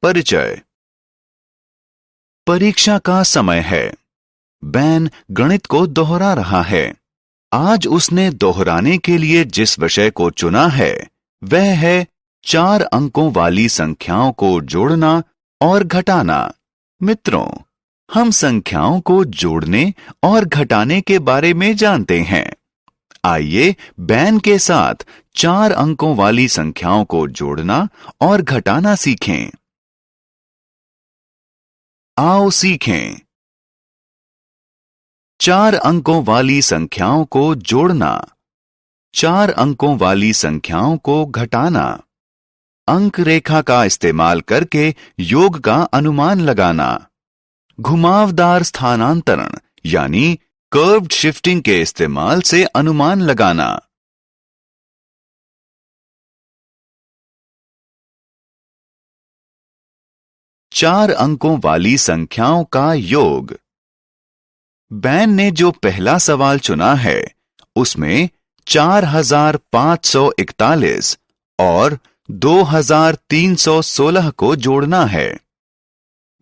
परिचय। परीक्षा का समय है। बैन गणित को दोहरा रहा है। आज उसने दोहराने के लिए जिस विषय को चुना है वह है 4 अंकों वाली संख्याओं को जोड़ना और घटाना। मित्रों, हम संख्याओं को जोड़ने और घटाने के बारे में जानते हैं। आइए बैन के साथ 4 अंकों वाली संख्याओं को जोड़ना और घटाना सीखें। आओ सीखें। 4 अंकों वाली संख्याओं को जोड़ना, 4 अंकों वाली संख्याओं को घटाना, अंक रेखा का इस्तेमाल करके योग का अनुमान लगाना, घुमावदार स्थानांतरण यानी कर्व्ड शिफ्टिंग के इस्तेमाल से अनुमान लगाना। चार अंकों वाली संख्याओं का योग। बैन ने जो पहला सवाल चुना है उसमें 4541 और 2316 को जोड़ना है।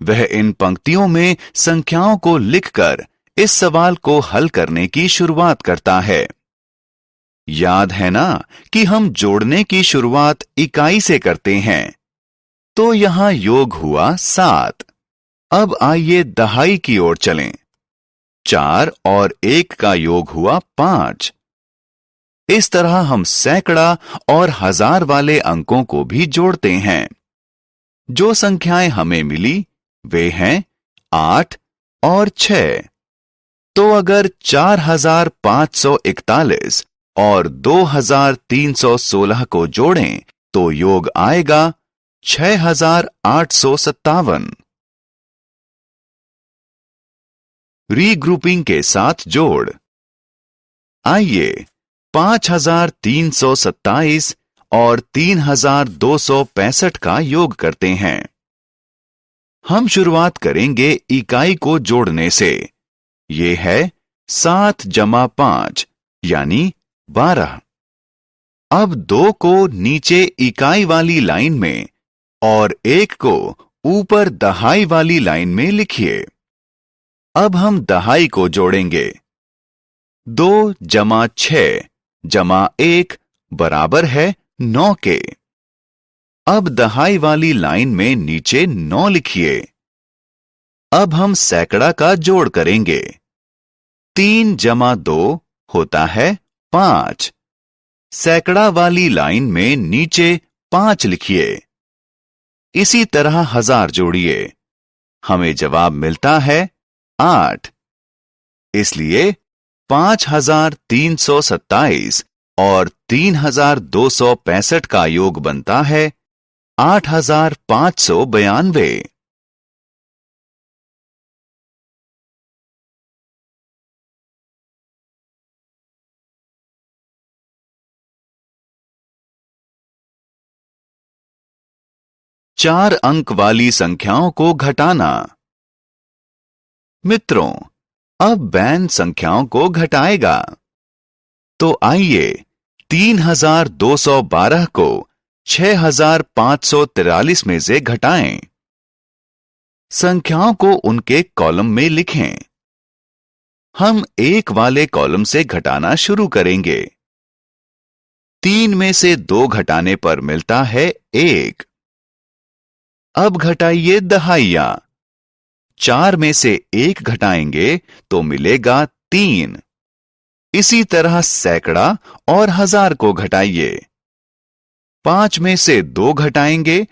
वह इन पंक्तियों में संख्याओं को लिखकर इस सवाल को हल करने की शुरुआत करता है। याद है ना कि हम जोड़ने की शुरुआत इकाई से करते हैं, तो यहां योग हुआ 7। अब आइए दहाई की ओर चलें। 4 और 1 का योग हुआ 5। इस तरह हम सैकड़ा और हजार वाले अंकों को भी जोड़ते हैं। जो संख्याएं हमें मिली वे हैं 8 और 6। तो अगर 4541 और 2316 को जोड़ें तो योग आएगा 6857। रीग्रुपिंग के साथ जोड़। आइए 5327 और 3265 का योग करते हैं। हम शुरुआत करेंगे इकाई को जोड़ने से। ये है 7 + 5 यानी 12। अब 2 को नीचे इकाई वाली लाइन में और 1 को ऊपर दहाई वाली लाइन में लिखिए। अब हम दहाई को जोड़ेंगे। 2 + 6 + 1 बराबर है 9 के। अब दहाई वाली लाइन में नीचे 9 लिखिए। अब हम सैकड़ा का जोड़ करेंगे। 3 + 2 होता है 5। सैकड़ा वाली लाइन में नीचे 5 लिखिए। इसी तरह हजार जोड़िए। हमें जवाब मिलता है 8। इसलिए 5327 और 3265 का योग बनता है 8592। चार अंक वाली संख्याओं को घटाना। मित्रों, अब बैन संख्याओं को घटाएगा। तो आइए 3212 को 6543 में से घटाएं। संख्याओं को उनके कॉलम में लिखें। हम 1 वाले कॉलम से घटाना शुरू करेंगे। 3 में से 2 घटाने पर मिलता है 1। अब घटाइए दहाइयां। 4 में से 1 घटाएंगे तो मिलेगा 3। इसी तरह सैकड़ा और हजार को घटाइए। 5 में से 2 घटाएंगे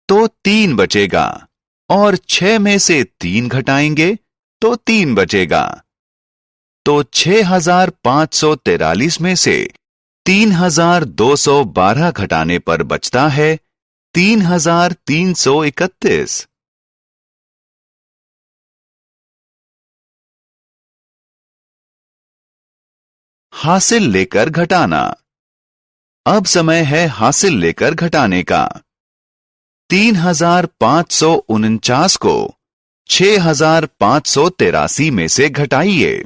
तो 3 बचेगा और 6 में से 3 घटाएंगे तो 3 बचेगा। तो 6543 में से 3212 घटाने पर बचता है 3331। हासिल लेकर घटाना। अब समय है हासिल लेकर घटाने का। 3549 को 6583 में से घटाइए।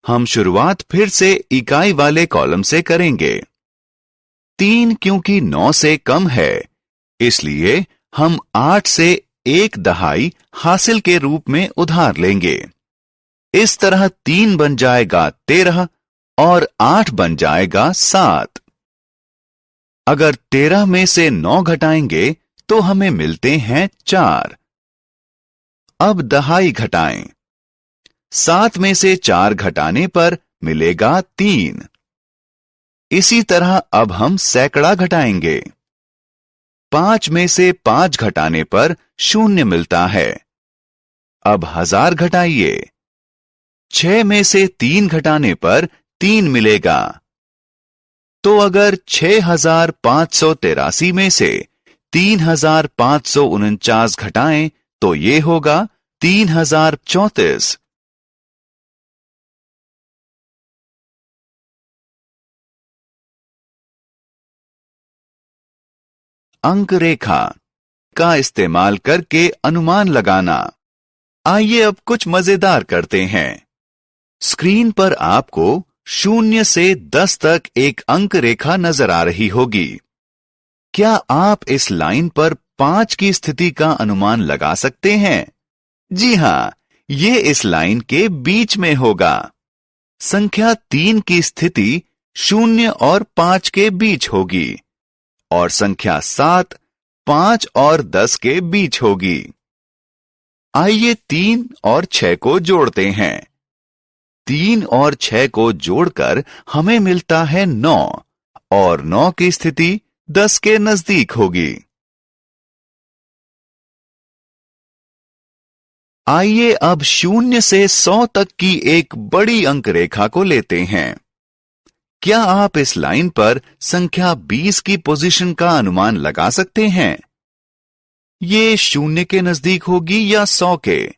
हम शुरुआत फिर से इकाई वाले कॉलम से करेंगे। 3 क्योंकि 9 से कम है, इसलिए हम 8 से एक दहाई हासिल के रूप में उधार लेंगे। इस तरह 3 बन जाएगा 13 और 8 बन जाएगा 7। अगर 13 में से 9 घटाएंगे तो हमें मिलते हैं 4। अब दहाई घटाएं। 7 में से 4 घटाने पर मिलेगा 3। इसी तरह अब हम सैकड़ा घटाएंगे। 5 में से 5 घटाने पर 0 मिलता है। अब 1000 घटाइए। 6 में से 3 घटाने पर 3 मिलेगा। तो अगर 6583 में से 3549 घटाएं तो ये होगा 3034। अंक रेखा का इस्तेमाल करके अनुमान लगाना। आइए अब कुछ मजेदार करते हैं। स्क्रीन पर आपको 0 से 10 तक एक अंक रेखा नजर आ रही होगी। क्या आप इस लाइन पर 5 की स्थिति का अनुमान लगा सकते हैं? जी हां, ये इस लाइन के बीच में होगा। संख्या 3 की स्थिति 0 और 5 के बीच होगी और संख्या 7 5 और 10 के बीच होगी। आइए 3 और 6 को जोड़ते हैं। 3 और 6 को जोड़कर हमें मिलता है 9 और 9 की स्थिति 10 के नजदीक होगी। आइए अब 0 से 100 तक की एक बड़ी अंक रेखा को लेते हैं। क्या आप इस लाइन पर संख्या 20 की पोजीशन का अनुमान लगा सकते हैं? ये 0 के नजदीक होगी या 100 के?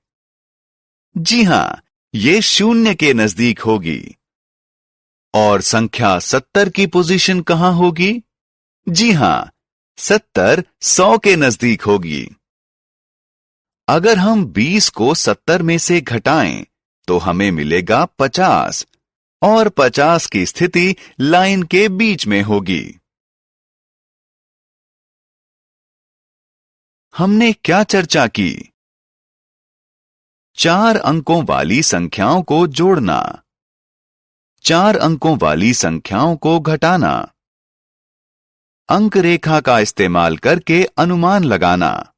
जी हां, ये 0 के नजदीक होगी। और संख्या 70 की पोजीशन कहां होगी? जी हां, 70 100 के नजदीक होगी। अगर हम 20 को 70 में से घटाएं तो हमें मिलेगा 50 और 50 की स्थिति लाइन के बीच में होगी। हमने क्या चर्चा की? 4 अंकों वाली संख्याओं को जोड़ना, 4 अंकों वाली संख्याओं को घटाना, अंक रेखा का इस्तेमाल करके अनुमान लगाना।